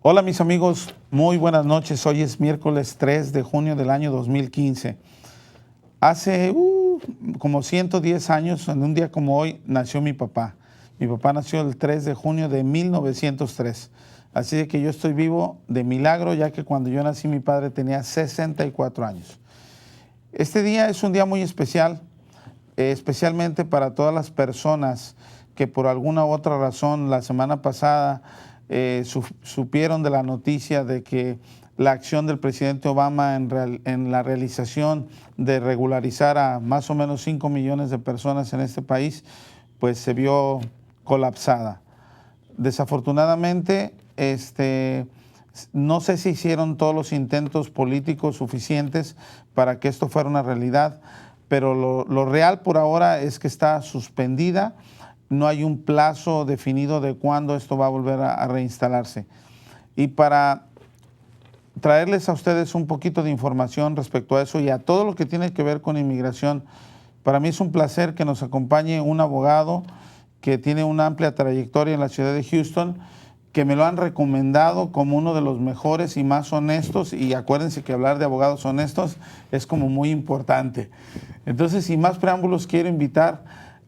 Hola mis amigos, muy buenas noches. Hoy es miércoles 3 de junio del año 2015. Hace como 110 años, en un día como hoy, nació mi papá. Mi papá nació el 3 de junio de 1903. Así de que yo estoy vivo de milagro, ya que cuando yo nací mi padre tenía 64 años. Este día es un día muy especial, especialmente para todas las personas que por alguna u otra razón la semana pasada supieron de la noticia de que la acción del presidente Obama en la realización de regularizar a más o menos 5 millones de personas en este país, pues se vio colapsada. Desafortunadamente, no sé si hicieron todos los intentos políticos suficientes para que esto fuera una realidad, pero lo real por ahora es que está suspendida. No hay un plazo definido de cuándo esto va a volver a reinstalarse. Y para traerles a ustedes un poquito de información respecto a eso y a todo lo que tiene que ver con inmigración, para mí es un placer que nos acompañe un abogado que tiene una amplia trayectoria en la ciudad de Houston, que me lo han recomendado como uno de los mejores y más honestos, y acuérdense que hablar de abogados honestos es como muy importante. Entonces, sin más preámbulos, quiero invitar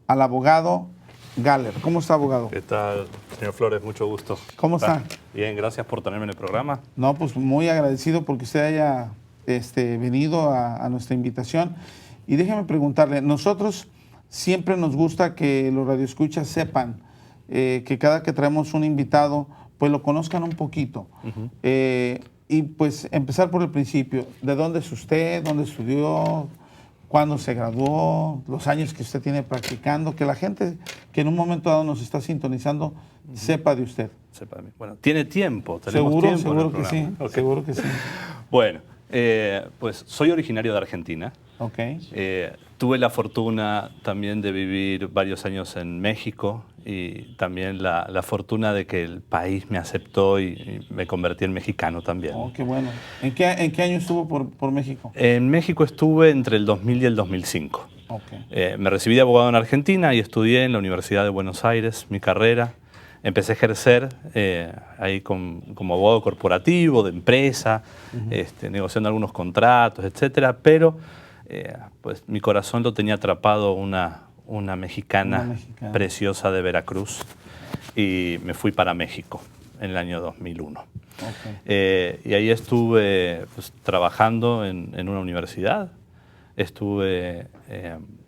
al abogado Galler. ¿Cómo está, abogado? ¿Qué tal, señor Flores? Mucho gusto. ¿Cómo está? Bien, gracias por tenerme en el programa. No, pues muy agradecido porque usted haya venido a nuestra invitación. Y déjeme preguntarle, nosotros siempre nos gusta que los radioescuchas sepan que cada que traemos un invitado, pues lo conozcan un poquito. Y pues empezar por el principio. ¿De dónde es usted? ¿Dónde estudió? ¿Cuándo se graduó? Los años que usted tiene practicando. Que la gente que en un momento dado nos está sintonizando sepa de usted. Sepa de mí. Bueno, ¿tiene tiempo? Seguro que sí. Okay. Seguro que sí. Bueno, pues soy originario de Argentina. Okay. Tuve la fortuna también de vivir varios años en México y también la fortuna de que el país me aceptó y me convertí en mexicano también. Oh, qué bueno. ¿En qué año estuvo por México? En México estuve entre el 2000 y el 2005. Okay. Me recibí de abogado en Argentina y estudié en la Universidad de Buenos Aires mi carrera. Empecé a ejercer ahí como abogado corporativo, de empresa, negociando algunos contratos, etcétera, pero pues mi corazón lo tenía atrapado una mexicana preciosa de Veracruz y me fui para México en el año 2001. Okay. Y ahí estuve pues, trabajando en una universidad, estuve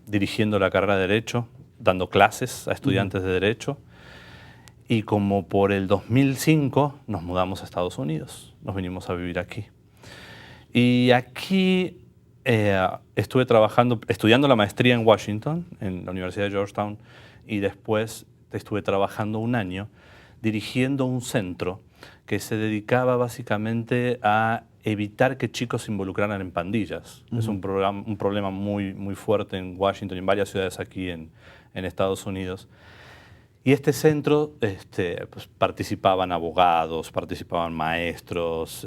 dirigiendo la carrera de Derecho, dando clases a estudiantes de Derecho, y como por el 2005 nos mudamos a Estados Unidos, nos vinimos a vivir aquí. Y aquí estuve estudiando la maestría en Washington, en la Universidad de Georgetown, y después estuve trabajando un año dirigiendo un centro que se dedicaba básicamente a evitar que chicos se involucraran en pandillas. Es un problema muy, muy fuerte en Washington y en varias ciudades aquí en Estados Unidos. Y este centro pues, participaban abogados, participaban maestros,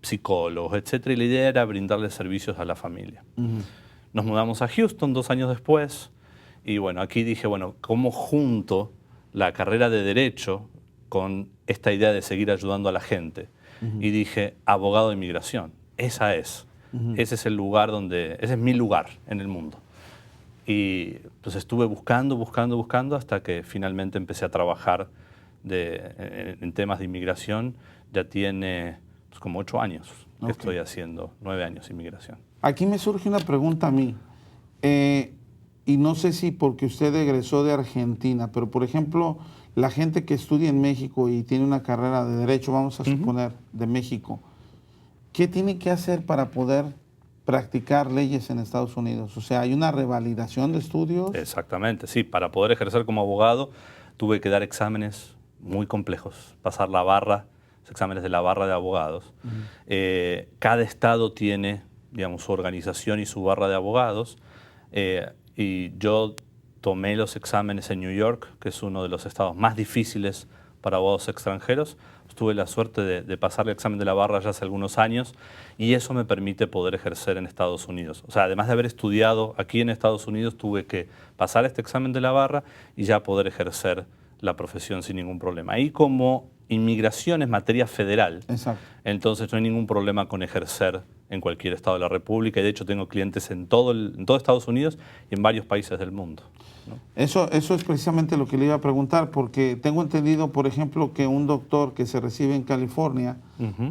psicólogos, etc. Y la idea era brindarles servicios a la familia. Nos mudamos a Houston 2 años después. Y bueno, aquí dije, bueno, ¿cómo junto la carrera de Derecho con esta idea de seguir ayudando a la gente? Y dije, abogado de inmigración. Ese es el lugar ese es mi lugar en el mundo. Y pues estuve buscando hasta que finalmente empecé a trabajar en temas de inmigración. Ya tiene pues, como 8 años que estoy haciendo, 9 años de inmigración. Aquí me surge una pregunta a mí. Y no sé si porque usted egresó de Argentina, pero por ejemplo, la gente que estudia en México y tiene una carrera de Derecho, vamos a suponer, de México, ¿qué tiene que hacer para poder practicar leyes en Estados Unidos? O sea, ¿hay una revalidación de estudios? Exactamente, sí. Para poder ejercer como abogado tuve que dar exámenes muy complejos, pasar la barra, los exámenes de la barra de abogados. Cada estado tiene, digamos, su organización y su barra de abogados. Y yo tomé los exámenes en New York, que es uno de los estados más difíciles para abogados extranjeros. Tuve la suerte de pasar el examen de la barra ya hace algunos años y eso me permite poder ejercer en Estados Unidos. O sea, además de haber estudiado aquí en Estados Unidos, tuve que pasar este examen de la barra y ya poder ejercer la profesión sin ningún problema. Ahí como inmigración es materia federal, Exacto. entonces no hay ningún problema con ejercer en cualquier estado de la República y de hecho tengo clientes en todo Estados Unidos y en varios países del mundo, ¿no? Eso es precisamente lo que le iba a preguntar, porque tengo entendido, por ejemplo, que un doctor que se recibe en California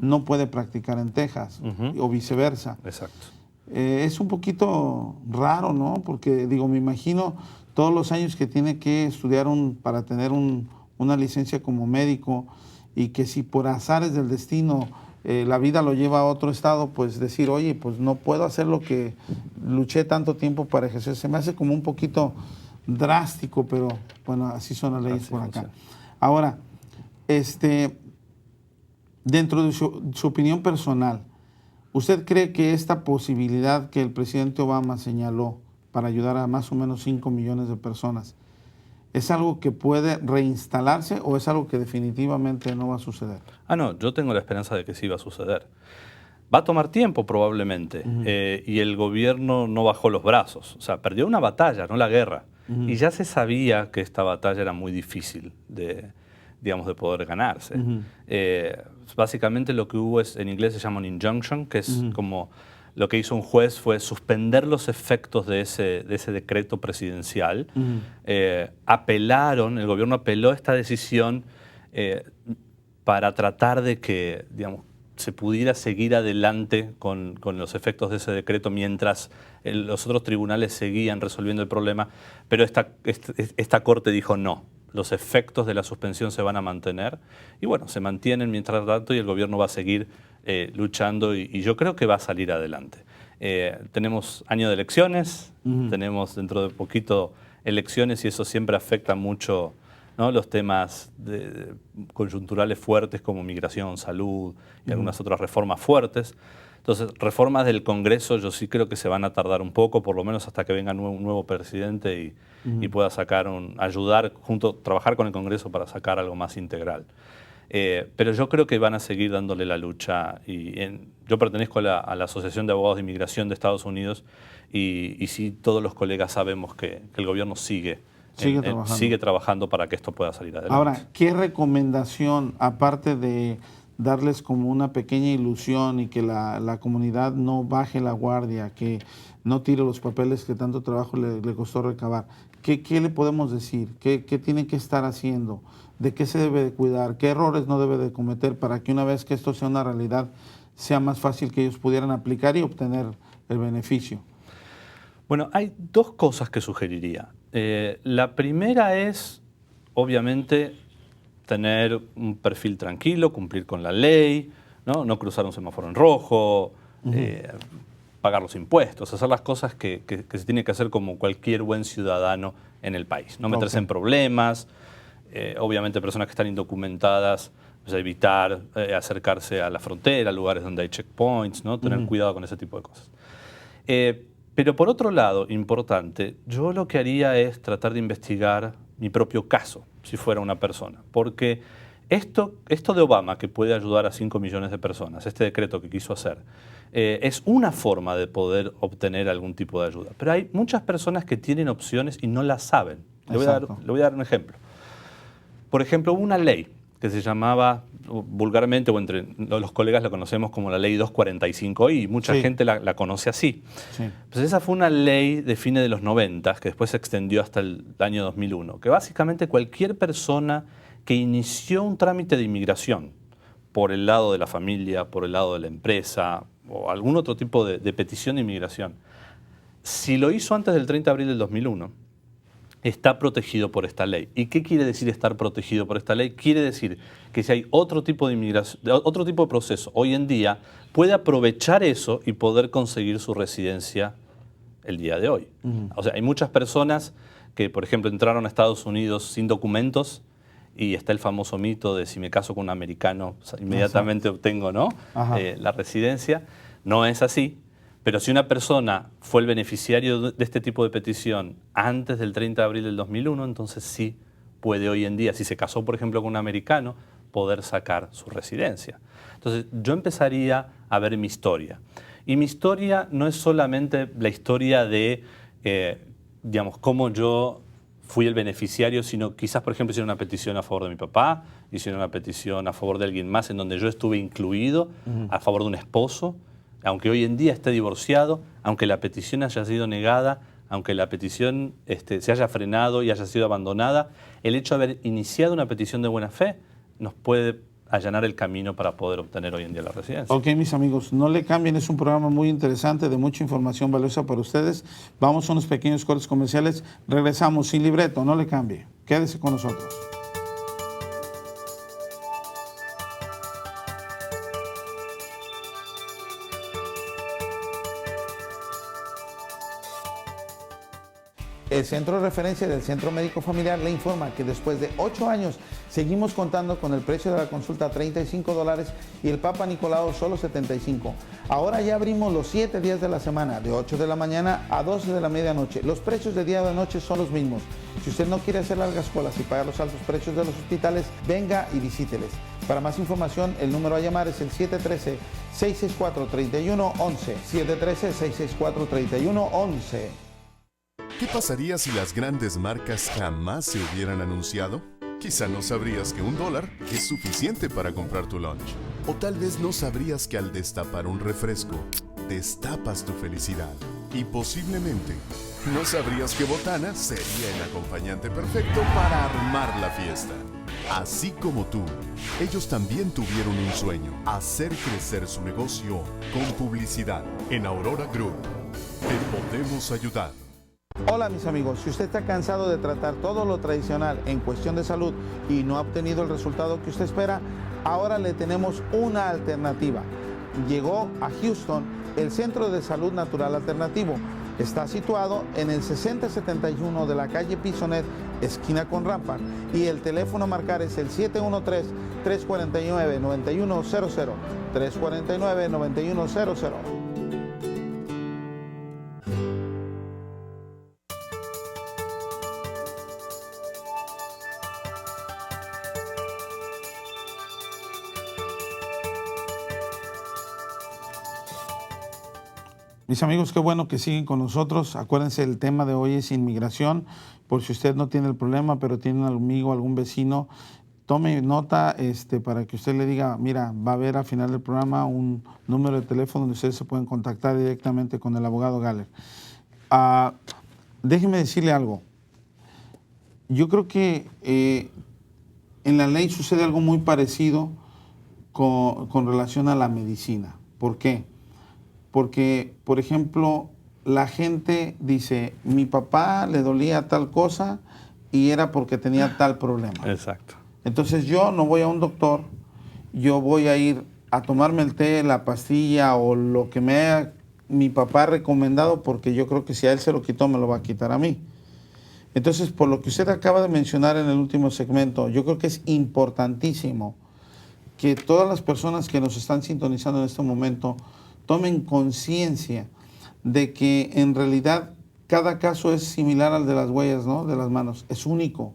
no puede practicar en Texas o viceversa. Exacto. Es un poquito raro, ¿no? Porque, digo, me imagino todos los años que tiene que estudiar para tener una licencia como médico y que si por azares del destino la vida lo lleva a otro estado, pues decir, oye, pues no puedo hacer lo que luché tanto tiempo para ejercer. Se me hace como un poquito drástico, pero bueno, así son las leyes por acá. Ahora, dentro de su opinión personal, ¿usted cree que esta posibilidad que el presidente Obama señaló para ayudar a más o menos 5 millones de personas, es algo que puede reinstalarse o es algo que definitivamente no va a suceder? No, yo tengo la esperanza de que sí va a suceder. Va a tomar tiempo probablemente y el gobierno no bajó los brazos. O sea, perdió una batalla, no la guerra. Y ya se sabía que esta batalla era muy difícil de poder ganarse. Básicamente lo que hubo en inglés se llama un injunction, que es como lo que hizo un juez fue suspender los efectos de ese decreto presidencial. El gobierno apeló esta decisión para tratar de que, digamos, se pudiera seguir adelante con los efectos de ese decreto mientras los otros tribunales seguían resolviendo el problema, pero esta corte dijo no, los efectos de la suspensión se van a mantener y bueno, se mantienen mientras tanto y el gobierno va a seguir luchando y yo creo que va a salir adelante. Tenemos año de elecciones, tenemos dentro de poquito elecciones y eso siempre afecta mucho, ¿no?, los temas coyunturales fuertes como migración, salud y algunas otras reformas fuertes. Entonces, reformas del Congreso yo sí creo que se van a tardar un poco, por lo menos hasta que venga un nuevo presidente y pueda trabajar con el Congreso para sacar algo más integral. Pero yo creo que van a seguir dándole la lucha. Yo pertenezco a la Asociación de Abogados de Inmigración de Estados Unidos y sí todos los colegas sabemos que el gobierno sigue trabajando para que esto pueda salir adelante. Ahora, ¿qué recomendación, aparte de darles como una pequeña ilusión y que la comunidad no baje la guardia, que no tire los papeles que tanto trabajo le costó recabar, ¿qué le podemos decir? ¿Qué tienen que estar haciendo? ¿De qué se debe de cuidar? ¿Qué errores no debe de cometer para que una vez que esto sea una realidad sea más fácil que ellos pudieran aplicar y obtener el beneficio? Bueno, hay dos cosas que sugeriría. La primera es, obviamente, tener un perfil tranquilo, cumplir con la ley, no cruzar un semáforo en rojo, pagar los impuestos, hacer las cosas que se tiene que hacer como cualquier buen ciudadano en el país. No meterse en problemas, obviamente personas que están indocumentadas, pues evitar acercarse a la frontera, lugares donde hay checkpoints, ¿no? Tener cuidado con ese tipo de cosas. Pero por otro lado, importante, yo lo que haría es tratar de investigar mi propio caso, si fuera una persona. Porque esto de Obama, que puede ayudar a 5 millones de personas, este decreto que quiso hacer, es una forma de poder obtener algún tipo de ayuda. Pero hay muchas personas que tienen opciones y no las saben. Le voy a dar un ejemplo. Por ejemplo, hubo una ley que se llamaba, vulgarmente, o entre los colegas la conocemos como la ley 245I, y mucha gente la conoce así. Sí. Pues esa fue una ley de fines de los 90, que después se extendió hasta el año 2001, que básicamente cualquier persona que inició un trámite de inmigración por el lado de la familia, por el lado de la empresa, o algún otro tipo de petición de inmigración, si lo hizo antes del 30 de abril del 2001, está protegido por esta ley. ¿Y qué quiere decir estar protegido por esta ley? Quiere decir que si hay otro tipo de inmigración, otro tipo de proceso hoy en día, puede aprovechar eso y poder conseguir su residencia el día de hoy. O sea, hay muchas personas que, por ejemplo, entraron a Estados Unidos sin documentos y está el famoso mito de si me caso con un americano, inmediatamente obtengo, ¿no? La residencia. No es así. Pero si una persona fue el beneficiario de este tipo de petición antes del 30 de abril del 2001, entonces sí puede hoy en día, si se casó, por ejemplo, con un americano, poder sacar su residencia. Entonces yo empezaría a ver mi historia. Y mi historia no es solamente la historia de, digamos, cómo yo fui el beneficiario, sino quizás, por ejemplo, hicieron una petición a favor de mi papá, hicieron una petición a favor de alguien más en donde yo estuve incluido, a favor de un esposo, aunque hoy en día esté divorciado, aunque la petición haya sido negada, aunque la petición se haya frenado y haya sido abandonada, el hecho de haber iniciado una petición de buena fe nos puede allanar el camino para poder obtener hoy en día la residencia. Ok, mis amigos, no le cambien, es un programa muy interesante, de mucha información valiosa para ustedes. Vamos a unos pequeños cortes comerciales, regresamos sin libreto, no le cambie, quédese con nosotros. El Centro de Referencia del Centro Médico Familiar le informa que después de 8 años seguimos contando con el precio de la consulta a $35 y el Papa Nicolau solo $75. Ahora ya abrimos los 7 días de la semana, de 8 de la mañana a 12 de la medianoche. Los precios de día y de noche son los mismos. Si usted no quiere hacer largas colas y pagar los altos precios de los hospitales, venga y visíteles. Para más información, el número a llamar es el 713-664-3111. 713-664-3111. ¿Qué pasaría si las grandes marcas jamás se hubieran anunciado? Quizá no sabrías que $1 es suficiente para comprar tu lunch. O tal vez no sabrías que al destapar un refresco, destapas tu felicidad. Y posiblemente no sabrías que Botana sería el acompañante perfecto para armar la fiesta. Así como tú, ellos también tuvieron un sueño: hacer crecer su negocio con publicidad. En Aurora Group, te podemos ayudar. Hola mis amigos, si usted está cansado de tratar todo lo tradicional en cuestión de salud y no ha obtenido el resultado que usted espera, ahora le tenemos una alternativa. Llegó a Houston el Centro de Salud Natural Alternativo. Está situado en el 6071 de la calle Pisonet, esquina con Rampart, y el teléfono a marcar es el 713-349-9100, 349-9100. Mis amigos, qué bueno que siguen con nosotros. Acuérdense, el tema de hoy es inmigración. Por si usted no tiene el problema, pero tiene un amigo, algún vecino, tome nota para que usted le diga, mira, va a haber al final del programa un número de teléfono donde ustedes se pueden contactar directamente con el abogado Galler. Déjeme decirle algo. Yo creo que en la ley sucede algo muy parecido con relación a la medicina. ¿Por qué? Porque, por ejemplo, la gente dice, mi papá le dolía tal cosa y era porque tenía tal problema. Exacto. Entonces yo no voy a un doctor, yo voy a ir a tomarme el té, la pastilla o lo que me haya mi papá recomendado, porque yo creo que si a él se lo quitó, me lo va a quitar a mí. Entonces, por lo que usted acaba de mencionar en el último segmento, yo creo que es importantísimo que todas las personas que nos están sintonizando en este momento tomen conciencia de que en realidad cada caso es similar al de las huellas, ¿no? De las manos. Es único.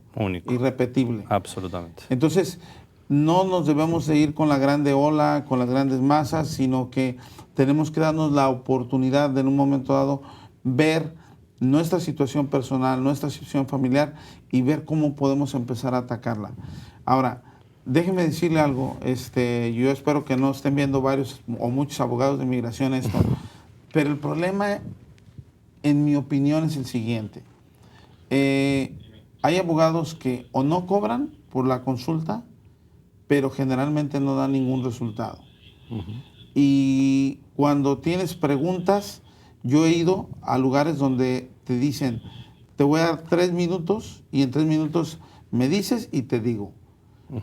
Irrepetible. Absolutamente. Entonces, no nos debemos de ir con la grande ola, con las grandes masas, sino que tenemos que darnos la oportunidad de en un momento dado ver nuestra situación personal, nuestra situación familiar y ver cómo podemos empezar a atacarla. Ahora, déjeme decirle algo, yo espero que no estén viendo varios o muchos abogados de inmigración esto, pero el problema, en mi opinión, es el siguiente. Hay abogados que o no cobran por la consulta, pero generalmente no dan ningún resultado. Y cuando tienes preguntas, yo he ido a lugares donde te dicen, te voy a dar 3 minutos y en 3 minutos me dices y te digo.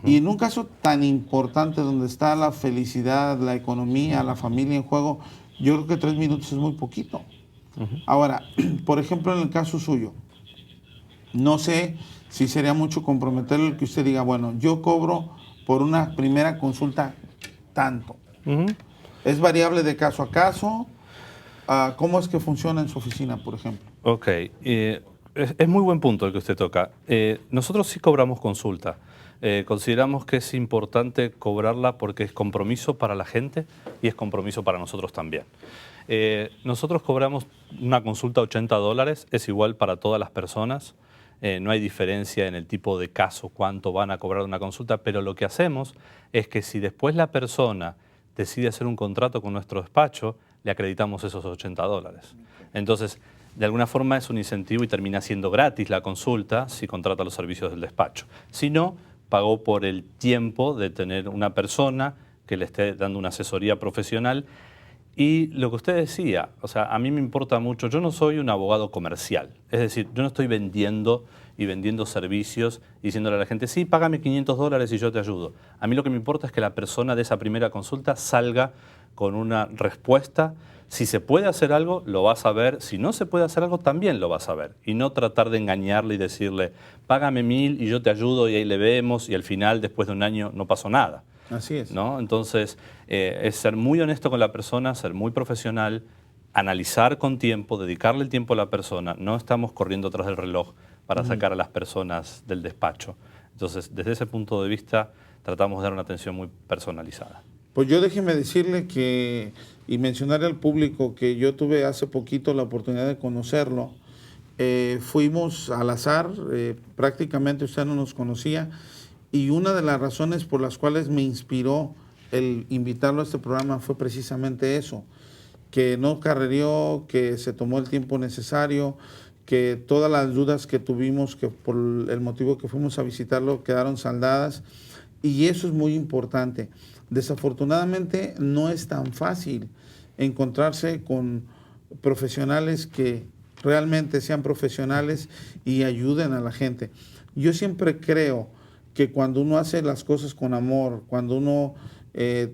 Y en un caso tan importante donde está la felicidad, la economía, la familia en juego, yo creo que 3 minutos es muy poquito. Ahora, por ejemplo, en el caso suyo, no sé si sería mucho comprometerle el que usted diga, bueno, yo cobro por una primera consulta tanto. ¿Es variable de caso a caso? ¿Cómo es que funciona en su oficina, por ejemplo? Ok, es muy buen punto el que usted toca. Nosotros sí cobramos consulta. Consideramos que es importante cobrarla porque es compromiso para la gente y es compromiso para nosotros también. Nosotros cobramos una consulta $80, es igual para todas las personas. No hay diferencia en el tipo de caso, cuánto van a cobrar una consulta, pero lo que hacemos es que si después la persona decide hacer un contrato con nuestro despacho, le acreditamos esos $80. Entonces, de alguna forma es un incentivo y termina siendo gratis la consulta si contrata los servicios del despacho. Si no, pagó por el tiempo de tener una persona que le esté dando una asesoría profesional. Y lo que usted decía, o sea, a mí me importa mucho, yo no soy un abogado comercial, es decir, yo no estoy vendiendo servicios diciéndole a la gente, sí, págame $500 y yo te ayudo. A mí lo que me importa es que la persona de esa primera consulta salga con una respuesta. Si se puede hacer algo, lo va a saber. Si no se puede hacer algo, también lo va a saber. Y no tratar de engañarle y decirle, págame 1000 y yo te ayudo y ahí le vemos y al final, después de un año, no pasó nada. Así es. ¿No? Entonces, es ser muy honesto con la persona, ser muy profesional, analizar con tiempo, dedicarle el tiempo a la persona. No estamos corriendo atrás del reloj para sacar a las personas del despacho. Entonces, desde ese punto de vista, tratamos de dar una atención muy personalizada. Pues yo déjeme decirle y mencionarle al público que yo tuve hace poquito la oportunidad de conocerlo. Fuimos al azar, prácticamente usted no nos conocía, y una de las razones por las cuales me inspiró el invitarlo a este programa fue precisamente eso, que no carrereó, que se tomó el tiempo necesario, que todas las dudas que tuvimos, que por el motivo que fuimos a visitarlo, quedaron saldadas, y eso es muy importante. Desafortunadamente no es tan fácil encontrarse con profesionales que realmente sean profesionales y ayuden a la gente. Yo siempre creo que cuando uno hace las cosas con amor, cuando uno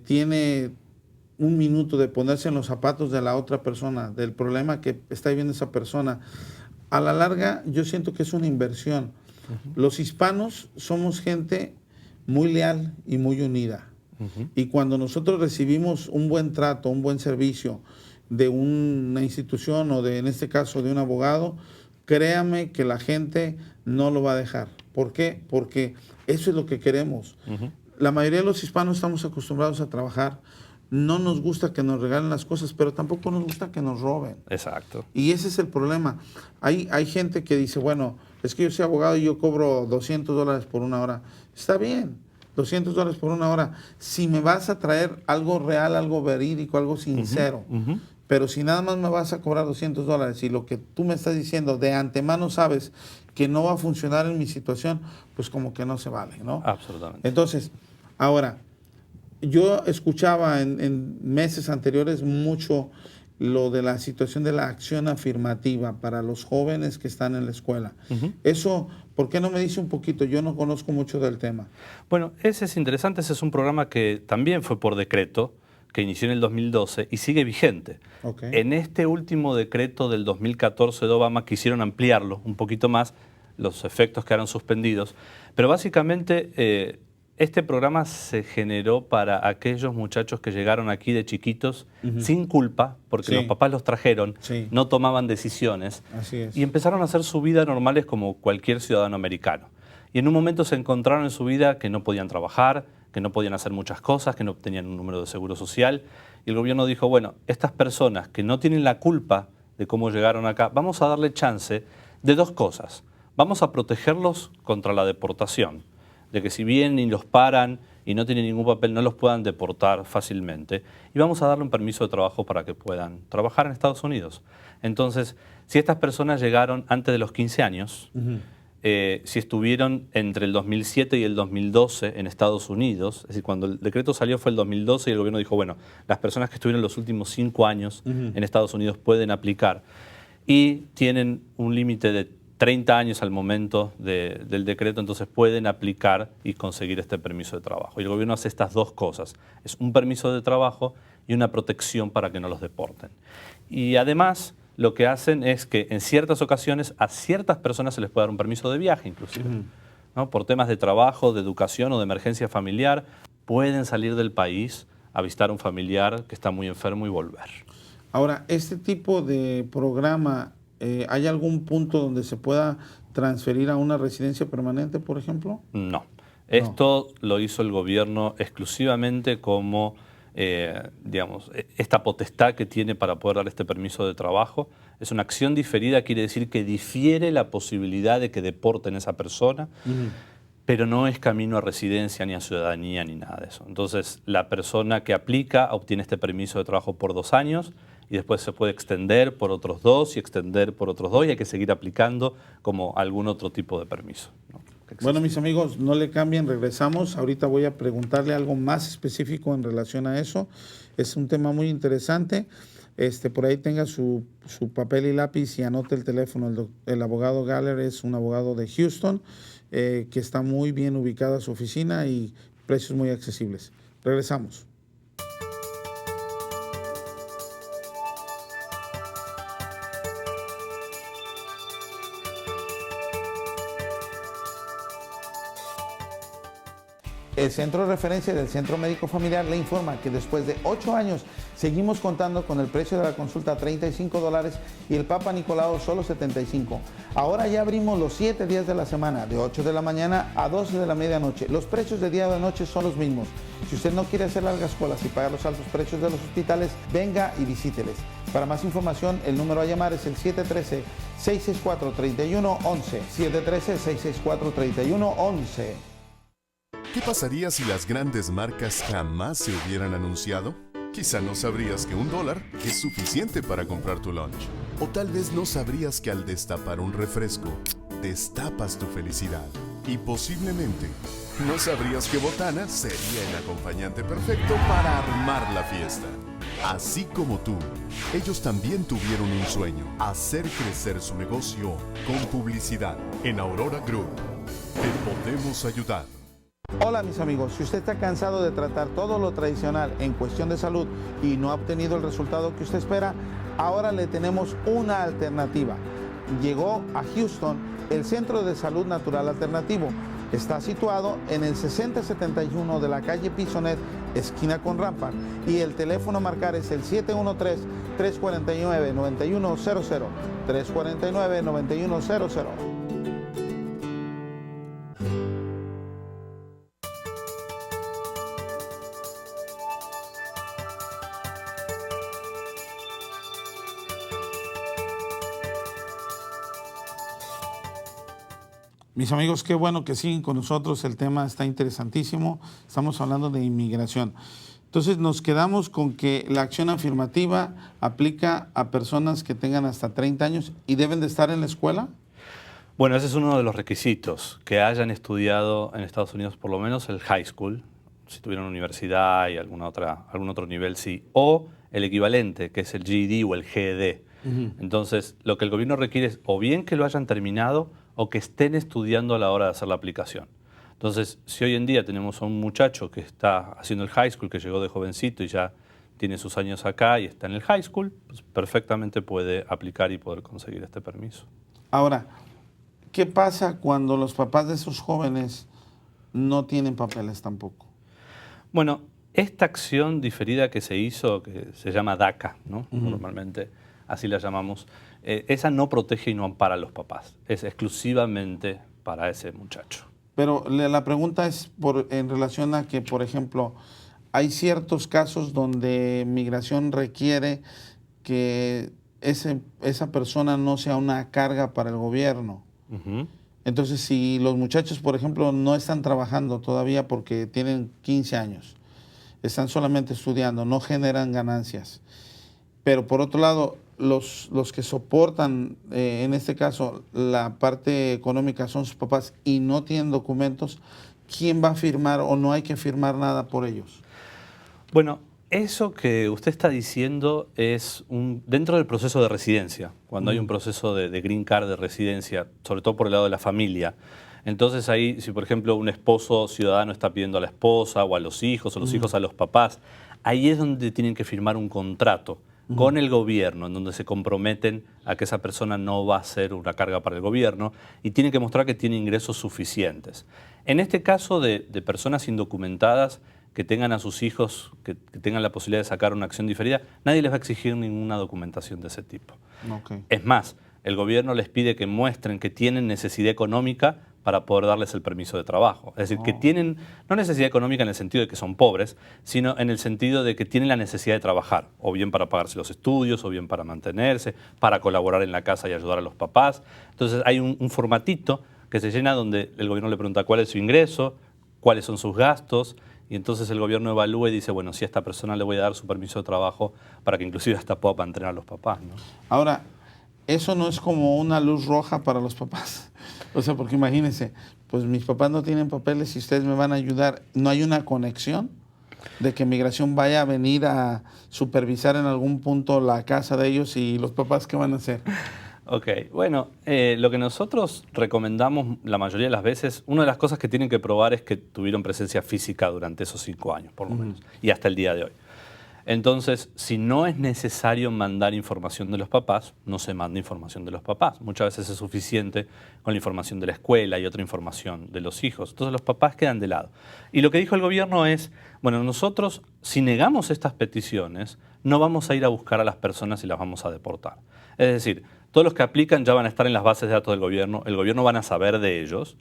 tiene un minuto de ponerse en los zapatos de la otra persona, del problema que está viviendo esa persona, a la larga yo siento que es una inversión. Los hispanos somos gente muy leal y muy unida. Y cuando nosotros recibimos un buen trato, un buen servicio de una institución o en este caso de un abogado, créame que la gente no lo va a dejar. ¿Por qué? Porque eso es lo que queremos. La mayoría de los hispanos estamos acostumbrados a trabajar. No nos gusta que nos regalen las cosas, pero tampoco nos gusta que nos roben. Exacto. Y ese es el problema. Hay gente que dice, bueno, es que yo soy abogado y yo cobro $200 por una hora. Está bien, $200 por una hora. Si me vas a traer algo real, algo verídico, algo sincero. Pero si nada más me vas a cobrar $200 y lo que tú me estás diciendo de antemano sabes que no va a funcionar en mi situación, pues como que no se vale, ¿no? Absolutamente. Entonces, ahora, yo escuchaba en meses anteriores mucho lo de la situación de la acción afirmativa para los jóvenes que están en la escuela. Eso, ¿por qué no me dice un poquito? Yo no conozco mucho del tema. Bueno, ese es interesante, ese es un programa que también fue por decreto, que inició en el 2012 y sigue vigente. En este último decreto del 2014 de Obama quisieron ampliarlo un poquito más, los efectos quedaron suspendidos, pero básicamente este programa se generó para aquellos muchachos que llegaron aquí de chiquitos sin culpa, porque los papás los trajeron, no tomaban decisiones y empezaron a hacer su vida normales como cualquier ciudadano americano. Y en un momento se encontraron en su vida que no podían trabajar, que no podían hacer muchas cosas, que no tenían un número de seguro social. Y el gobierno dijo, bueno, estas personas que no tienen la culpa de cómo llegaron acá, vamos a darle chance de dos cosas. Vamos a protegerlos contra la deportación, de que si vienen y los paran y no tienen ningún papel, no los puedan deportar fácilmente. Y vamos a darle un permiso de trabajo para que puedan trabajar en Estados Unidos. Entonces, si estas personas llegaron antes de los 15 años, si estuvieron entre el 2007 y el 2012 en Estados Unidos, es decir, cuando el decreto salió fue el 2012 y el gobierno dijo, bueno, las personas que estuvieron los últimos 5 años en Estados Unidos pueden aplicar y tienen un límite de 30 años al momento del decreto, entonces pueden aplicar y conseguir este permiso de trabajo. Y el gobierno hace estas dos cosas. Es un permiso de trabajo y una protección para que no los deporten. Y además lo que hacen es que en ciertas ocasiones a ciertas personas se les puede dar un permiso de viaje inclusive. ¿No? Por temas de trabajo, de educación o de emergencia familiar, pueden salir del país a visitar a un familiar que está muy enfermo y volver. Ahora, este tipo de programa, ¿hay algún punto donde se pueda transferir a una residencia permanente, por ejemplo? No. Esto lo hizo el gobierno exclusivamente como, digamos, esta potestad que tiene para poder dar este permiso de trabajo. Es una acción diferida, quiere decir que difiere la posibilidad de que deporten a esa persona, pero no es camino a residencia, ni a ciudadanía, ni nada de eso. Entonces, la persona que aplica obtiene este permiso de trabajo por 2 años y después se puede extender por otros 2 y extender por otros 2 y hay que seguir aplicando como algún otro tipo de permiso, ¿no? Bueno, mis amigos, no le cambien, regresamos. Ahorita voy a preguntarle algo más específico en relación a eso. Es un tema muy interesante. Por ahí tenga su papel y lápiz y anote el teléfono. El abogado Galler es un abogado de Houston que está muy bien ubicada su oficina y precios muy accesibles. Regresamos. El Centro de Referencia del Centro Médico Familiar le informa que después de 8 años seguimos contando con el precio de la consulta $35 y el Papa Nicolau solo $75. Ahora ya abrimos los 7 días de la semana, de 8 de la mañana a 12 de la medianoche. Los precios de día y de noche son los mismos. Si usted no quiere hacer largas colas y pagar los altos precios de los hospitales, venga y visíteles. Para más información, el número a llamar es el 713-664-3111. 713-664-3111. ¿Qué pasaría si las grandes marcas jamás se hubieran anunciado? Quizá no sabrías que $1 es suficiente para comprar tu lunch. O tal vez no sabrías que al destapar un refresco, destapas tu felicidad. Y posiblemente no sabrías que Botana sería el acompañante perfecto para armar la fiesta. Así como tú, ellos también tuvieron un sueño: hacer crecer su negocio con publicidad. En Aurora Group, te podemos ayudar. Hola mis amigos, si usted está cansado de tratar todo lo tradicional en cuestión de salud y no ha obtenido el resultado que usted espera, ahora le tenemos una alternativa. Llegó a Houston el Centro de Salud Natural Alternativo. Está situado en el 6071 de la calle Pisonet, esquina con Rampart, y el teléfono a marcar es el 713-349-9100, 349-9100. Mis amigos, qué bueno que siguen con nosotros, el tema está interesantísimo, estamos hablando de inmigración. Entonces nos quedamos con que la acción afirmativa aplica a personas que tengan hasta 30 años y deben de estar en la escuela. Bueno, ese es uno de los requisitos, que hayan estudiado en Estados Unidos por lo menos el high school, si tuvieron universidad y algún otro nivel sí, o el equivalente, que es el GED o el GED. Entonces, lo que el gobierno requiere es o bien que lo hayan terminado o que estén estudiando a la hora de hacer la aplicación. Entonces, si hoy en día tenemos a un muchacho que está haciendo el high school, que llegó de jovencito y ya tiene sus años acá y está en el high school, pues perfectamente puede aplicar y poder conseguir este permiso. Ahora, ¿qué pasa cuando los papás de esos jóvenes no tienen papeles tampoco? Bueno, esta acción diferida que se hizo, que se llama DACA, ¿no? Normalmente así la llamamos, esa no protege y no ampara a los papás, es exclusivamente para ese muchacho. Pero la pregunta es en relación a que, por ejemplo, hay ciertos casos donde migración requiere que esa persona no sea una carga para el gobierno. Entonces, si los muchachos, por ejemplo, no están trabajando todavía porque tienen 15 años, están solamente estudiando, no generan ganancias, pero por otro lado, los que soportan, en este caso, la parte económica son sus papás y no tienen documentos, ¿quién va a firmar o no hay que firmar nada por ellos? Bueno, Eso que usted está diciendo es dentro del proceso de residencia, cuando hay un proceso de green card de residencia, sobre todo por el lado de la familia. Entonces ahí, si por ejemplo un esposo ciudadano está pidiendo a la esposa o a los hijos, o los hijos a los papás, ahí es donde tienen que firmar un contrato con el gobierno, en donde se comprometen a que esa persona no va a ser una carga para el gobierno y tienen que mostrar que tiene ingresos suficientes. En este caso de personas indocumentadas que tengan a sus hijos, que tengan la posibilidad de sacar una acción diferida, nadie les va a exigir ninguna documentación de ese tipo. Okay. Es más, el gobierno les pide que muestren que tienen necesidad económica para poder darles el permiso de trabajo. Es decir, que tienen, no necesidad económica en el sentido de que son pobres, sino en el sentido de que tienen la necesidad de trabajar, o bien para pagarse los estudios, o bien para mantenerse, para colaborar en la casa y ayudar a los papás. Entonces hay un formatito que se llena donde el gobierno le pregunta cuál es su ingreso, cuáles son sus gastos, y entonces el gobierno evalúa y dice, bueno, si a esta persona le voy a dar su permiso de trabajo para que inclusive hasta pueda mantener a los papás, ¿no? Ahora, eso no es como una luz roja para los papás. O sea, porque imagínense, pues mis papás no tienen papeles y ustedes me van a ayudar. ¿No hay una conexión de que migración vaya a venir a supervisar en algún punto la casa de ellos y los papás qué van a hacer? Ok, bueno, lo que nosotros recomendamos la mayoría de las veces, una de las cosas que tienen que probar es que tuvieron presencia física durante esos 5 años, por lo menos, y hasta el día de hoy. Entonces, si no es necesario mandar información de los papás, no se manda información de los papás. Muchas veces es suficiente con la información de la escuela y otra información de los hijos. Entonces los papás quedan de lado. Y lo que dijo el gobierno es, bueno, nosotros si negamos estas peticiones, no vamos a ir a buscar a las personas y las vamos a deportar. Es decir, todos los que aplican ya van a estar en las bases de datos del gobierno, el gobierno van a saber de ellos.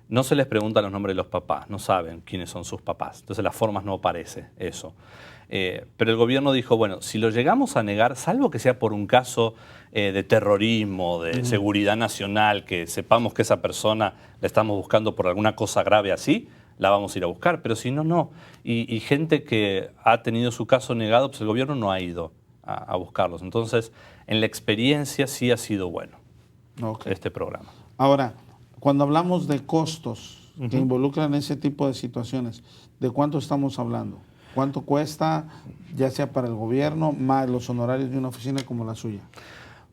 No se les preguntan los nombres de los papás, no saben quiénes son sus papás. Entonces en las formas no aparece eso. Pero el gobierno dijo, bueno, si lo llegamos a negar, salvo que sea por un caso de terrorismo, de seguridad nacional, que sepamos que esa persona la estamos buscando por alguna cosa grave así, la vamos a ir a buscar. Pero si no, no. Y gente que ha tenido su caso negado, pues el gobierno no ha ido a buscarlos. Entonces, en la experiencia sí ha sido bueno este programa. Ahora, cuando hablamos de costos que involucran ese tipo de situaciones, ¿de cuánto estamos hablando? ¿Cuánto cuesta, ya sea para el gobierno, más los honorarios de una oficina como la suya?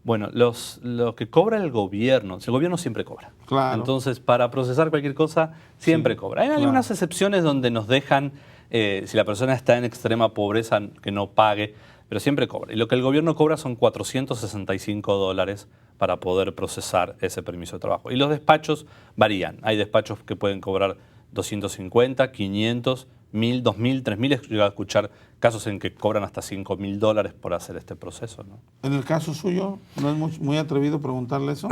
Bueno, lo que cobra el gobierno siempre cobra. Claro. Entonces, para procesar cualquier cosa, siempre cobra. Hay algunas excepciones donde nos dejan, si la persona está en extrema pobreza, que no pague, pero siempre cobra. Y lo que el gobierno cobra son $465 para poder procesar ese permiso de trabajo. Y los despachos varían. Hay despachos que pueden cobrar 250, 500, 1.000, 2.000, 3.000. He llegado a escuchar casos en que cobran hasta $5.000 por hacer este proceso, ¿no? En el caso suyo, ¿no es muy atrevido preguntarle eso?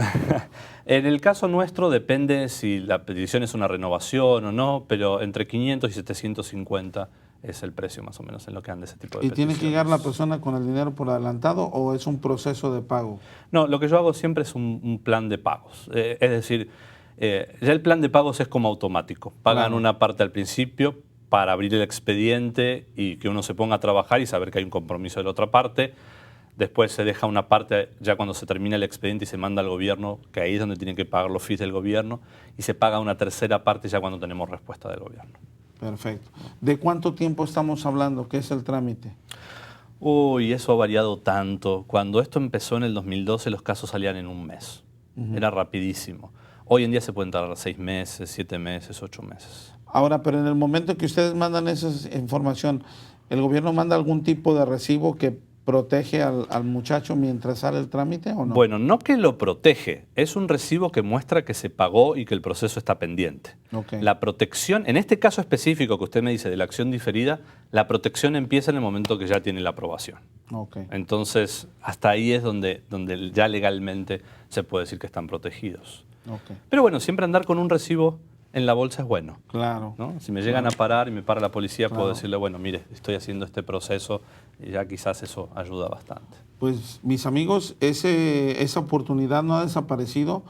En el caso nuestro depende si la petición es una renovación o no, pero entre 500 y 750 es el precio más o menos en lo que anda ese tipo de ¿Y peticiones. tiene que llegar la persona con el dinero por adelantado o es un proceso de pago? No, lo que yo hago siempre es un plan de pagos. Es decir, ya el plan de pagos es como automático. Pagan una parte al principio para abrir el expediente y que uno se ponga a trabajar y saber que hay un compromiso de la otra parte. Después se deja una parte ya cuando se termina el expediente y se manda al gobierno, que ahí es donde tienen que pagar los fees del gobierno, y se paga una tercera parte ya cuando tenemos respuesta del gobierno. Perfecto. ¿De cuánto tiempo estamos hablando? ¿Qué es el trámite? Uy, eso ha variado tanto. Cuando esto empezó en el 2012, los casos salían en un mes. Era rapidísimo. Hoy en día se pueden tardar 6 meses, 7 meses, 8 meses. Ahora, pero en el momento que ustedes mandan esa información, ¿el gobierno manda algún tipo de recibo que protege al muchacho mientras sale el trámite o no? Bueno, no que lo protege, es un recibo que muestra que se pagó y que el proceso está pendiente. Okay. La protección, en este caso específico que usted me dice de la acción diferida, la protección empieza en el momento que ya tiene la aprobación. Okay. Entonces, hasta ahí es donde ya legalmente se puede decir que están protegidos. Okay. Pero bueno, siempre andar con un recibo en la bolsa es bueno. Claro. ¿No? Si me llegan a parar y me para la policía, Claro. puedo decirle, bueno, mire, estoy haciendo este proceso y ya quizás eso ayuda bastante. Pues mis amigos, esa oportunidad no ha desaparecido.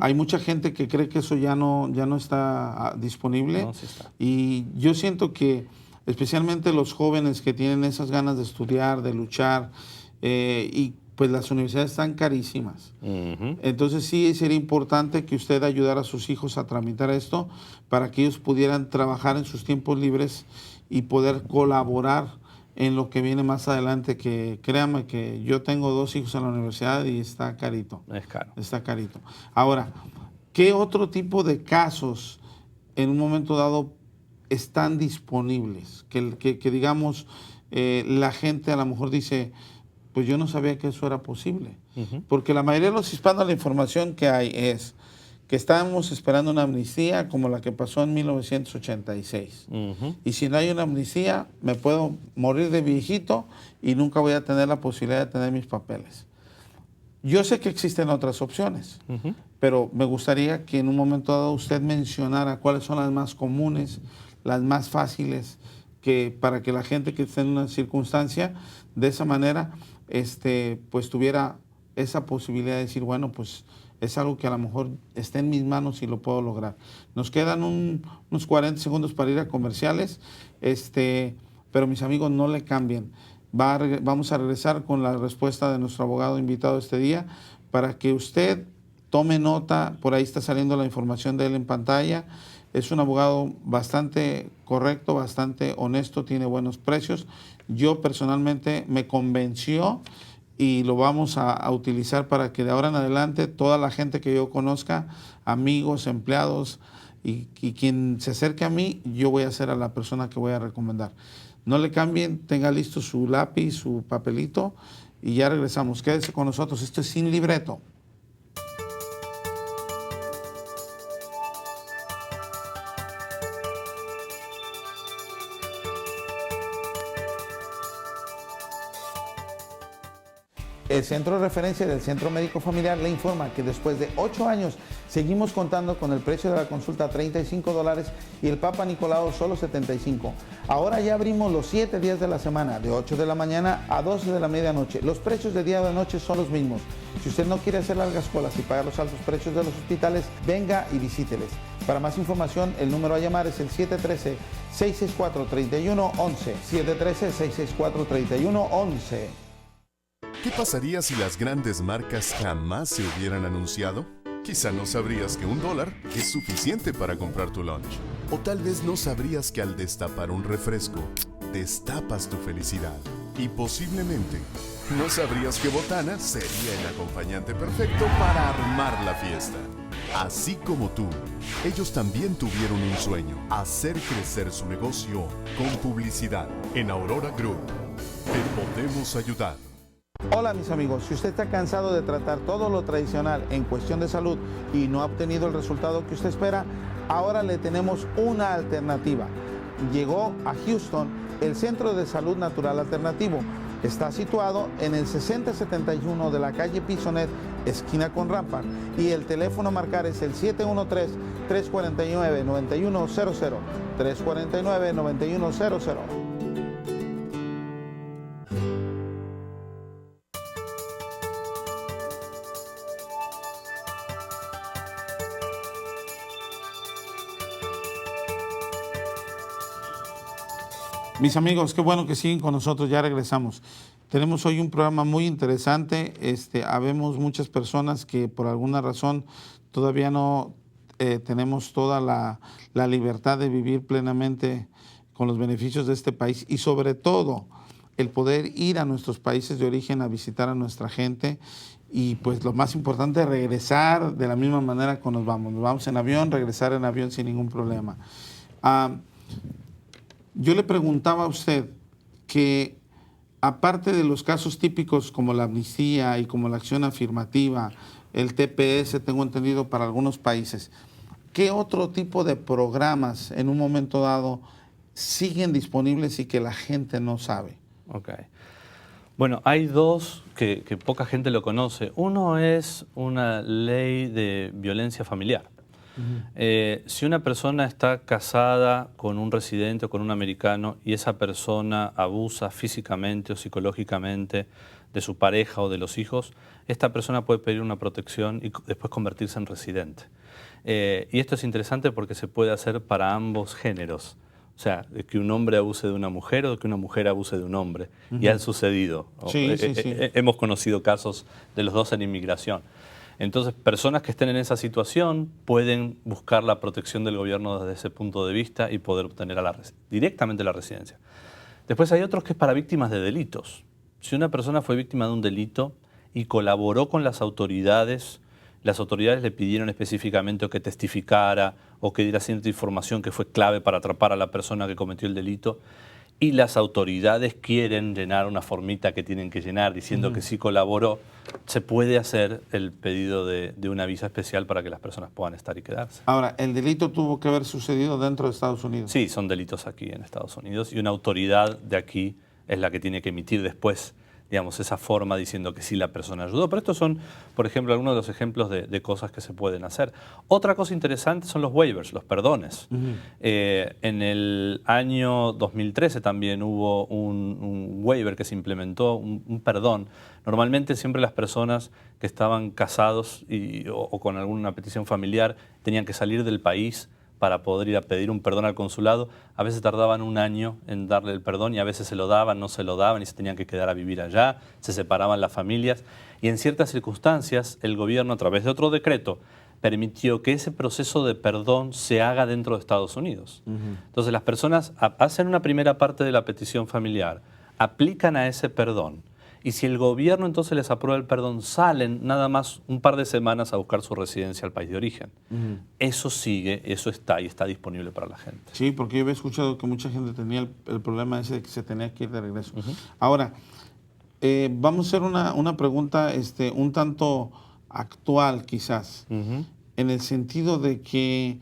Hay mucha gente que cree que eso ya no está disponible. No, sí está. Y yo siento que especialmente los jóvenes que tienen esas ganas de estudiar, de luchar, y pues las universidades están carísimas. Entonces sí sería importante que usted ayudara a sus hijos a tramitar esto para que ellos pudieran trabajar en sus tiempos libres y poder colaborar en lo que viene más adelante, que créame que yo tengo 2 hijos en la universidad y está carito. Es caro. Está carito. Ahora, ¿qué otro tipo de casos en un momento dado están disponibles? Que digamos, la gente a lo mejor dice, pues yo no sabía que eso era posible. Porque la mayoría de los hispanos, la información que hay es que estábamos esperando una amnistía como la que pasó en 1986. Y si no hay una amnistía, me puedo morir de viejito y nunca voy a tener la posibilidad de tener mis papeles. Yo sé que existen otras opciones, pero me gustaría que en un momento dado usted mencionara cuáles son las más comunes, las más fáciles, para que la gente que esté en una circunstancia de esa manera, pues tuviera esa posibilidad de decir, bueno, pues es algo que a lo mejor está en mis manos y lo puedo lograr. Nos quedan unos 40 segundos para ir a comerciales, pero mis amigos, no le cambien. Vamos a regresar con la respuesta de nuestro abogado invitado este día para que usted tome nota. Por ahí está saliendo la información de él en pantalla. Es un abogado bastante correcto, bastante honesto, tiene buenos precios. Yo personalmente me convenció y lo vamos a utilizar para que de ahora en adelante toda la gente que yo conozca, amigos, empleados y quien se acerque a mí, yo voy a ser a la persona que voy a recomendar. No le cambien, tenga listo su lápiz, su papelito y ya regresamos. Quédese con nosotros, esto es Sin Libreto. El Centro de Referencia del Centro Médico Familiar le informa que después de 8 años seguimos contando con el precio de la consulta a $35 y el Papa Nicolau solo $75. Ahora ya abrimos los 7 días de la semana, de 8 de la mañana a 12 de la medianoche. Los precios de día y de noche son los mismos. Si usted no quiere hacer largas colas y pagar los altos precios de los hospitales, venga y visíteles. Para más información, el número a llamar es el 713-664-3111. 713-664-3111. ¿Qué pasaría si las grandes marcas jamás se hubieran anunciado? Quizá no sabrías que $1 es suficiente para comprar tu lunch. O tal vez no sabrías que al destapar un refresco, destapas tu felicidad. Y posiblemente no sabrías que Botana sería el acompañante perfecto para armar la fiesta. Así como tú, ellos también tuvieron un sueño: hacer crecer su negocio con publicidad. En Aurora Group, te podemos ayudar. Hola mis amigos, si usted está cansado de tratar todo lo tradicional en cuestión de salud y no ha obtenido el resultado que usted espera, ahora le tenemos una alternativa. Llegó a Houston el Centro de Salud Natural Alternativo. Está situado en el 6071 de la calle Pisonet, esquina con Rampart, y el teléfono a marcar es el 713-349-9100, 349-9100. Mis amigos, qué bueno que siguen con nosotros, ya regresamos. Tenemos hoy un programa muy interesante. Habemos muchas personas que por alguna razón todavía no tenemos toda la libertad de vivir plenamente con los beneficios de este país y sobre todo el poder ir a nuestros países de origen a visitar a nuestra gente y pues lo más importante, regresar de la misma manera que nos vamos. Nos vamos en avión, regresar en avión sin ningún problema. Yo le preguntaba a usted que, aparte de los casos típicos como la amnistía y como la acción afirmativa, el TPS, tengo entendido, para algunos países, ¿qué otro tipo de programas en un momento dado siguen disponibles y que la gente no sabe? Ok. Bueno, hay dos que poca gente lo conoce. Uno es una ley de violencia familiar. Si una persona está casada con un residente o con un americano y esa persona abusa físicamente o psicológicamente de su pareja o de los hijos, esta persona puede pedir una protección y después convertirse en residente. Y esto es interesante porque se puede hacer para ambos géneros. O sea, que un hombre abuse de una mujer o que una mujer abuse de un hombre. Y han sucedido. Sí. Hemos conocido casos de los dos en inmigración. Entonces, personas que estén en esa situación pueden buscar la protección del gobierno desde ese punto de vista y poder obtener directamente la residencia. Después hay otros que es para víctimas de delitos. Si una persona fue víctima de un delito y colaboró con las autoridades le pidieron específicamente o que testificara o que diera cierta información que fue clave para atrapar a la persona que cometió el delito, y las autoridades quieren llenar una formita que tienen que llenar diciendo que sí colaboró, se puede hacer el pedido de una visa especial para que las personas puedan estar y quedarse. Ahora, ¿el delito tuvo que haber sucedido dentro de Estados Unidos? Sí, son delitos aquí en Estados Unidos y una autoridad de aquí es la que tiene que emitir después, digamos, esa forma diciendo que sí la persona ayudó. Pero estos son, por ejemplo, algunos de los ejemplos de cosas que se pueden hacer. Otra cosa interesante son los waivers, los perdones. En el año 2013 también hubo un waiver que se implementó, un perdón. Normalmente siempre las personas que estaban casados o con alguna petición familiar tenían que salir del país para poder ir a pedir un perdón al consulado. A veces tardaban un año en darle el perdón y a veces se lo daban, no se lo daban y se tenían que quedar a vivir allá, se separaban las familias. Y en ciertas circunstancias el gobierno, a través de otro decreto, permitió que ese proceso de perdón se haga dentro de Estados Unidos. Entonces las personas hacen una primera parte de la petición familiar, aplican a ese perdón, y si el gobierno entonces les aprueba el perdón, salen nada más un par de semanas a buscar su residencia al país de origen. Eso sigue, eso está y está disponible para la gente. Sí, porque yo había escuchado que mucha gente tenía el problema ese de que se tenía que ir de regreso. Ahora, vamos a hacer una pregunta un tanto actual quizás, en el sentido de que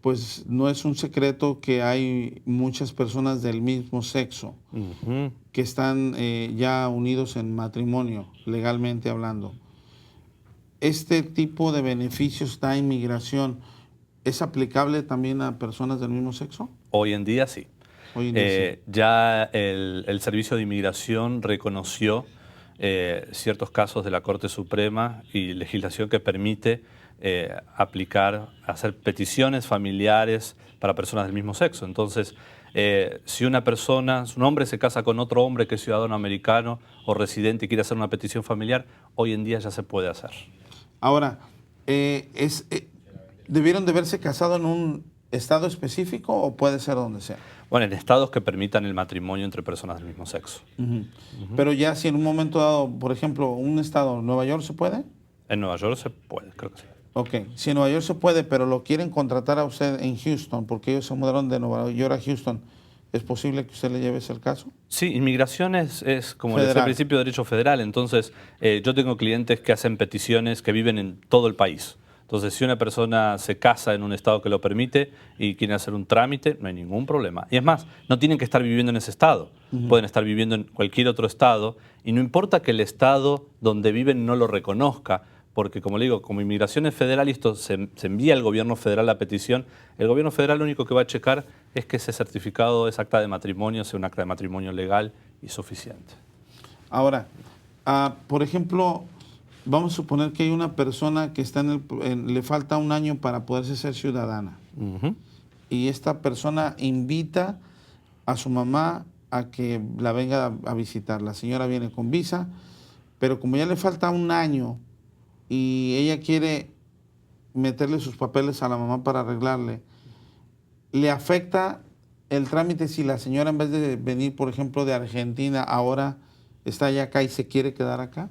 pues no es un secreto que hay muchas personas del mismo sexo que están ya unidos en matrimonio, legalmente hablando. ¿Este tipo de beneficios da inmigración es aplicable también a personas del mismo sexo? Hoy en día sí. Hoy en día sí. Ya el Servicio de Inmigración reconoció ciertos casos de la Corte Suprema y legislación que permite hacer peticiones familiares para personas del mismo sexo. Entonces, si una persona, un hombre se casa con otro hombre que es ciudadano americano o residente y quiere hacer una petición familiar, hoy en día ya se puede hacer. Ahora, ¿debieron de haberse casado en un estado específico o puede ser donde sea? Bueno, en estados que permitan el matrimonio entre personas del mismo sexo. Pero ya si en un momento dado, por ejemplo, un estado, ¿Nueva York se puede? En Nueva York se puede, creo que sí. Ok, si en Nueva York se puede, pero lo quieren contratar a usted en Houston, porque ellos se mudaron de Nueva York a Houston, ¿es posible que usted le lleve ese caso? Sí, inmigración es como les decía al principio, derecho federal. Entonces, yo tengo clientes que hacen peticiones que viven en todo el país. Entonces, si una persona se casa en un estado que lo permite y quiere hacer un trámite, no hay ningún problema. Y es más, no tienen que estar viviendo en ese estado. Pueden estar viviendo en cualquier otro estado y no importa que el estado donde viven no lo reconozca, porque como le digo, como inmigración es federal y esto se envía al gobierno federal la petición, el gobierno federal lo único que va a checar es que ese certificado, ese acta de matrimonio, sea un acta de matrimonio legal y suficiente. Ahora, por ejemplo, vamos a suponer que hay una persona que está le falta un año para poderse ser ciudadana. Y esta persona invita a su mamá a que la venga a visitar. La señora viene con visa, pero como ya le falta un año y ella quiere meterle sus papeles a la mamá para arreglarle, ¿le afecta el trámite si la señora en vez de venir, por ejemplo, de Argentina, ahora está ya acá y se quiere quedar acá?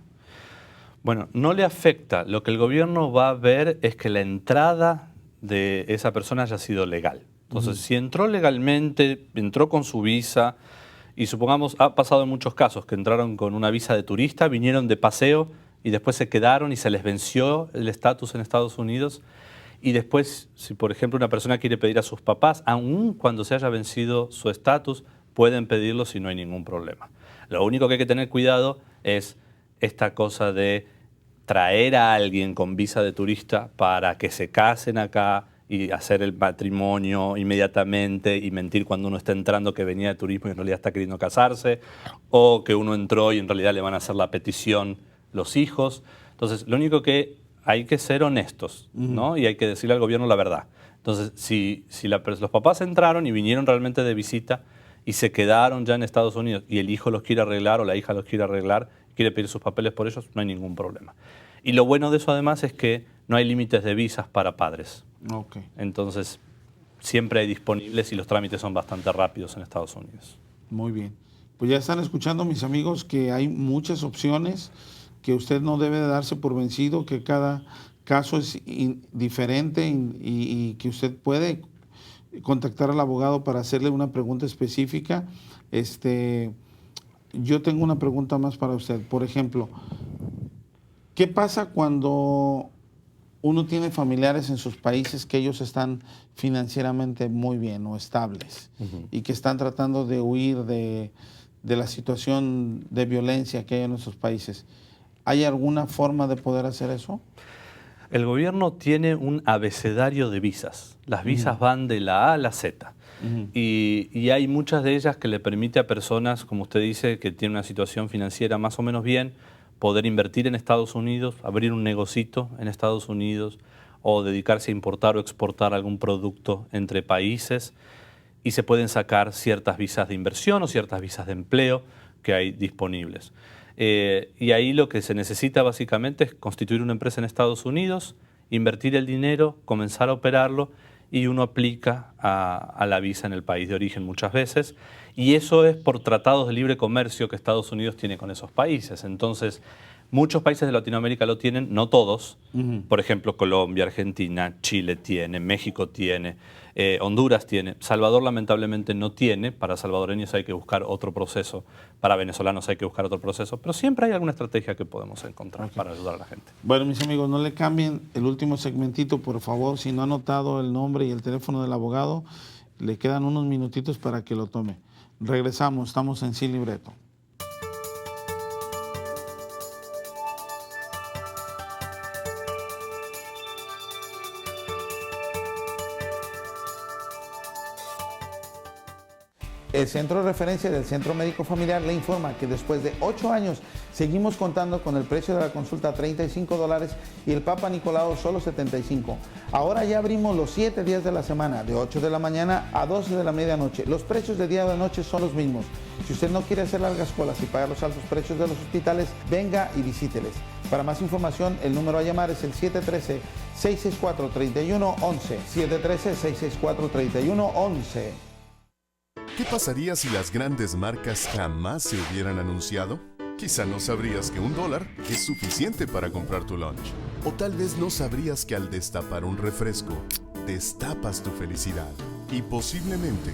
Bueno, no le afecta. Lo que el gobierno va a ver es que la entrada de esa persona haya sido legal. Entonces, si entró legalmente, entró con su visa, y supongamos, ha pasado en muchos casos que entraron con una visa de turista, vinieron de paseo y después se quedaron y se les venció el estatus en Estados Unidos. Y después, si por ejemplo una persona quiere pedir a sus papás, aun cuando se haya vencido su estatus, pueden pedirlo si no hay ningún problema. Lo único que hay que tener cuidado es esta cosa de traer a alguien con visa de turista para que se casen acá y hacer el matrimonio inmediatamente y mentir cuando uno está entrando que venía de turismo y en realidad está queriendo casarse, o que uno entró y en realidad le van a hacer la petición los hijos. Entonces, lo único que hay que ser honestos, ¿no? Y hay que decirle al gobierno la verdad. Entonces, si los papás entraron y vinieron realmente de visita y se quedaron ya en Estados Unidos y el hijo los quiere arreglar o la hija los quiere arreglar, quiere pedir sus papeles por ellos, no hay ningún problema. Y lo bueno de eso además es que no hay límites de visas para padres. Entonces, siempre hay disponibles y los trámites son bastante rápidos en Estados Unidos. Muy bien. Pues ya están escuchando, mis amigos, que hay muchas opciones, que usted no debe de darse por vencido, que cada caso es diferente y que usted puede contactar al abogado para hacerle una pregunta específica. Yo tengo una pregunta más para usted. Por ejemplo, ¿qué pasa cuando uno tiene familiares en sus países que ellos están financieramente muy bien o estables y que están tratando de huir de la situación de violencia que hay en nuestros países? ¿Hay alguna forma de poder hacer eso? El gobierno tiene un abecedario de visas. Las visas van de la A a la Z. Y hay muchas de ellas que le permite a personas, como usted dice, que tienen una situación financiera más o menos bien, poder invertir en Estados Unidos, abrir un negocito en Estados Unidos o dedicarse a importar o exportar algún producto entre países. Y se pueden sacar ciertas visas de inversión o ciertas visas de empleo que hay disponibles. Y ahí lo que se necesita básicamente es constituir una empresa en Estados Unidos, invertir el dinero, comenzar a operarlo y uno aplica a la visa en el país de origen muchas veces. Y eso es por tratados de libre comercio que Estados Unidos tiene con esos países. Entonces, muchos países de Latinoamérica lo tienen, no todos. Por ejemplo, Colombia, Argentina, Chile tiene, México tiene, Honduras tiene. Salvador lamentablemente no tiene. Para salvadoreños hay que buscar otro proceso. Para venezolanos hay que buscar otro proceso. Pero siempre hay alguna estrategia que podemos encontrar para ayudar a la gente. Bueno, mis amigos, no le cambien el último segmentito, por favor. Si no ha anotado el nombre y el teléfono del abogado, le quedan unos minutitos para que lo tome. Regresamos, estamos en Sin Libreto. El Centro de Referencia del Centro Médico Familiar le informa que después de 8 años seguimos contando con el precio de la consulta $35 y el Papa Nicolau solo $75. Ahora ya abrimos los 7 días de la semana, de 8 de la mañana a 12 de la medianoche. Los precios de día y de noche son los mismos. Si usted no quiere hacer largas colas y pagar los altos precios de los hospitales, venga y visíteles. Para más información, el número a llamar es el 713-664-3111. 713-664-3111. ¿Qué pasaría si las grandes marcas jamás se hubieran anunciado? Quizá no sabrías que $1 es suficiente para comprar tu lunch. O tal vez no sabrías que al destapar un refresco, destapas tu felicidad. Y posiblemente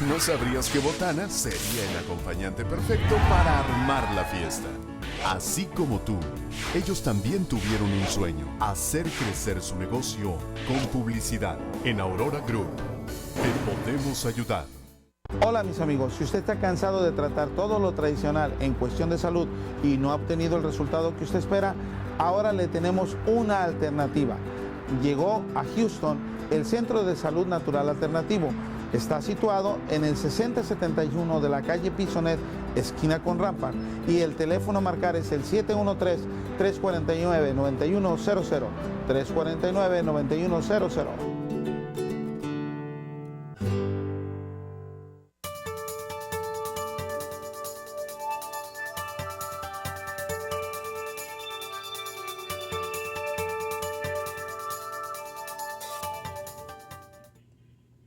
no sabrías que Botana sería el acompañante perfecto para armar la fiesta. Así como tú, ellos también tuvieron un sueño: hacer crecer su negocio con publicidad. En Aurora Group, te podemos ayudar. Hola mis amigos, si usted está cansado de tratar todo lo tradicional en cuestión de salud y no ha obtenido el resultado que usted espera, ahora le tenemos una alternativa. Llegó a Houston el Centro de Salud Natural Alternativo. Está situado en el 6071 de la calle Pisonet, esquina con Rampart, y el teléfono a marcar es el 713-349-9100, 349-9100.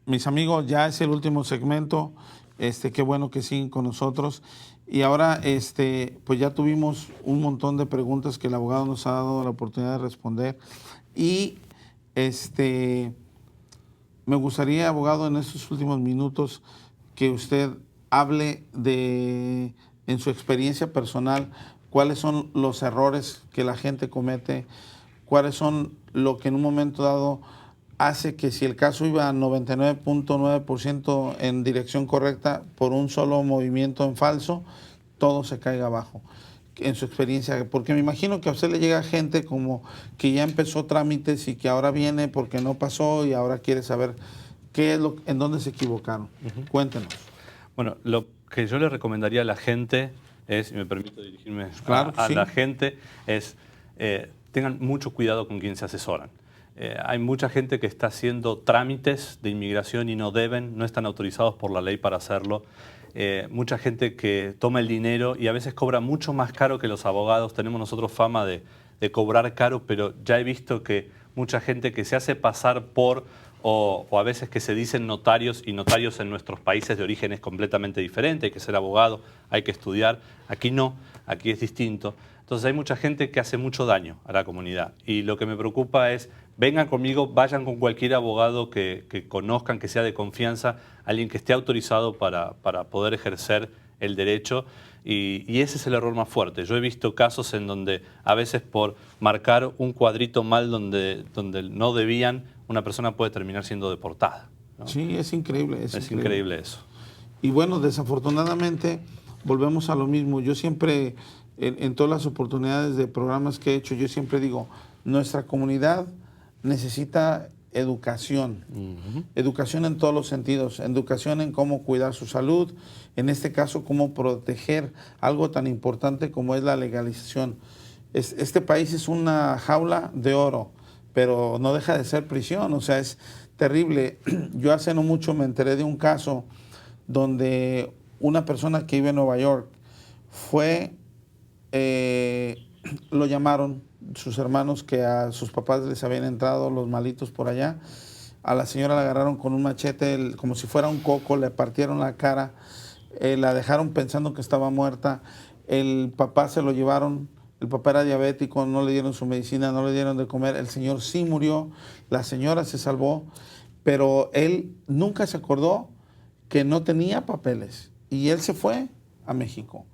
Mis amigos, ya es el último segmento. Qué bueno que siguen con nosotros. Y ahora, pues ya tuvimos un montón de preguntas que el abogado nos ha dado la oportunidad de responder. Y me gustaría, abogado, en estos últimos minutos, que usted hable de, en su experiencia personal, cuáles son los errores que la gente comete, cuáles son lo que en un momento dado hace que, si el caso iba a 99.9% en dirección correcta, por un solo movimiento en falso, todo se caiga abajo. En su experiencia, porque me imagino que a usted le llega gente como que ya empezó trámites y que ahora viene porque no pasó y ahora quiere saber qué es en dónde se equivocaron. Cuéntenos. Bueno, lo que yo le recomendaría a la gente es, si me permito dirigirme a la gente, es tengan mucho cuidado con quien se asesoran. Hay mucha gente que está haciendo trámites de inmigración y no deben, no están autorizados por la ley para hacerlo. Mucha gente que toma el dinero y a veces cobra mucho más caro que los abogados. Tenemos nosotros fama de cobrar caro, pero ya he visto que mucha gente que se hace pasar por o a veces que se dicen notarios, y notarios en nuestros países de origen es completamente diferente, hay que ser abogado, hay que estudiar. Aquí no, aquí es distinto. Entonces hay mucha gente que hace mucho daño a la comunidad, y lo que me preocupa es, vengan conmigo, vayan con cualquier abogado que conozcan, que sea de confianza, alguien que esté autorizado para poder ejercer el derecho, y ese es el error más fuerte. Yo he visto casos en donde a veces por marcar un cuadrito mal donde no debían, una persona puede terminar siendo deportada, ¿no? Sí, es increíble. Es increíble eso. Y bueno, desafortunadamente volvemos a lo mismo. Yo siempre, en todas las oportunidades de programas que he hecho, yo siempre digo, nuestra comunidad necesita educación. Educación en todos los sentidos. Educación en cómo cuidar su salud. En este caso, cómo proteger algo tan importante como es la legalización. Este país es una jaula de oro, pero no deja de ser prisión. O sea, es terrible. Yo hace no mucho me enteré de un caso donde una persona que vive en Nueva York lo llamaron sus hermanos, que a sus papás les habían entrado los malitos por allá. A la señora la agarraron con un machete, como si fuera un coco, le partieron la cara, la dejaron pensando que estaba muerta. El papá se lo llevaron, el papá era diabético, no le dieron su medicina, no le dieron de comer. El señor sí murió, la señora se salvó, pero él nunca se acordó que no tenía papeles, y él se fue a México.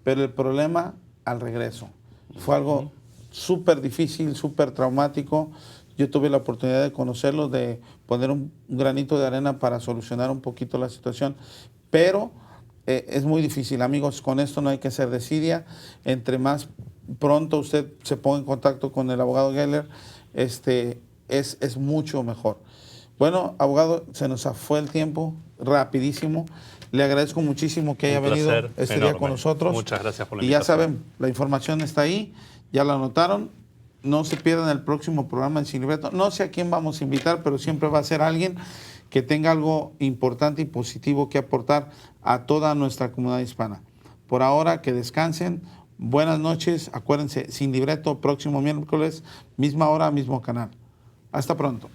Pero el problema al regreso fue algo súper difícil, súper traumático. Yo tuve la oportunidad de conocerlo, de poner un granito de arena para solucionar un poquito la situación, pero es muy difícil. Amigos, con esto no hay que hacer desidia. Entre más pronto usted se ponga en contacto con el abogado Geller, es mucho mejor. Bueno, abogado, se nos fue el tiempo rapidísimo. Le agradezco muchísimo que haya venido este día con nosotros. Muchas gracias por la invitación. Y ya saben, la información está ahí, ya la anotaron. No se pierdan el próximo programa en Sin Libreto. No sé a quién vamos a invitar, pero siempre va a ser alguien que tenga algo importante y positivo que aportar a toda nuestra comunidad hispana. Por ahora, que descansen. Buenas noches. Acuérdense, Sin Libreto, próximo miércoles, misma hora, mismo canal. Hasta pronto.